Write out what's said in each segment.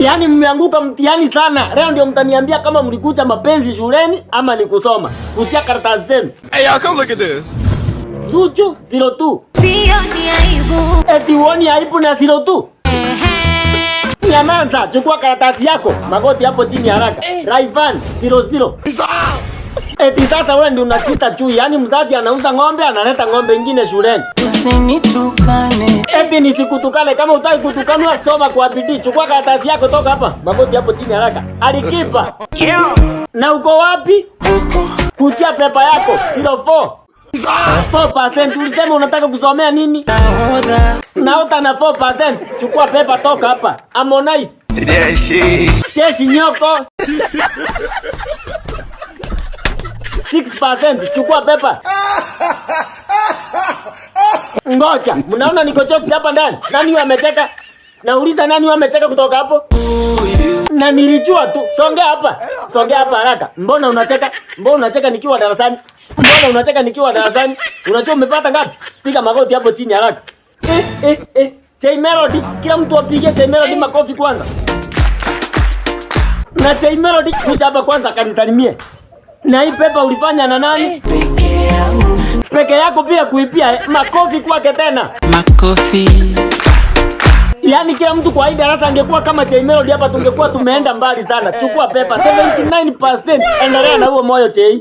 Yaani mmeanguka mtihani sana. Leo ndio mtaniambia kama mlikuja mapenzi shuleni ama ni kusoma. Kutia karatasi zenu. Hey y'all, come look at this. Zuchu 02. Sioni aibu. Eti uoni aibu na 02? Nyamanza, chukua karatasi yako. Magoti hapo chini haraka. Raivan 00. Eti sasa wewe ndio unachita chui. Yaani mzazi anauza ng'ombe analeta ng'ombe nyingine shuleni. Usinitukane. Eti nisikutukane, kama utaki kutukanwa soma kwa bidii. Chukua karatasi yako toka hapa. Magoti hapo chini haraka. Alikipa. Yeah. Na uko wapi? Kutia pepa yako 04. 4%. Ulisema unataka kusomea nini? Naota na 4%. Chukua pepa toka hapa. Harmonize. Yeah, she. Cheshi nyoko 6%. Chukua pepa. Ngoja, mnaona niko choki hapa ndani? Nani huyo amecheka? Nauliza nani huyo amecheka kutoka hapo? Na nilijua tu. Songea hapa. Songea hapa haraka. Mbona unacheka? Mbona unacheka nikiwa darasani? Mbona unacheka nikiwa darasani? Unajua umepata ngapi? Piga magoti hapo chini haraka. Jay Melody, kila mtu apige Jay Melody makofi kwanza. Na Jay Melody kuja hapa kwanza kanisalimie. Na hii pepa ulifanya na nani? Peke yangu. Peke yako bila kuipia. Makofi kwake tena. Makofi. Yaani kila mtu kwa hii darasa angekuwa kama Jay Melody hapa tungekuwa tumeenda mbali sana. Chukua pepa 79%. Endelea na huo moyo Jay.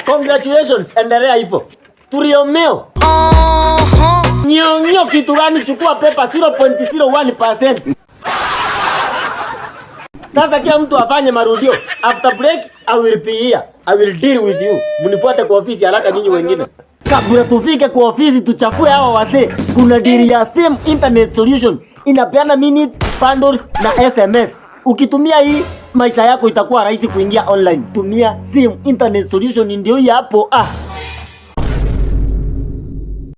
Congratulations. Endelea hivyo. Turiomeo. Nyonyo kitu gani? Chukua pepa 0.01%. Sasa kila mtu afanye marudio. After break I will be here. I will deal with you. Mnifuate kwa ofisi haraka nyinyi wengine. Kabla tufike kwa ofisi tuchafue hawa wazee. Kuna deal ya Sim Internet Solution. Inapeana minutes, bundles na SMS. Ukitumia hii maisha yako itakuwa rahisi kuingia online. Tumia Sim Internet Solution ndio hii hapo.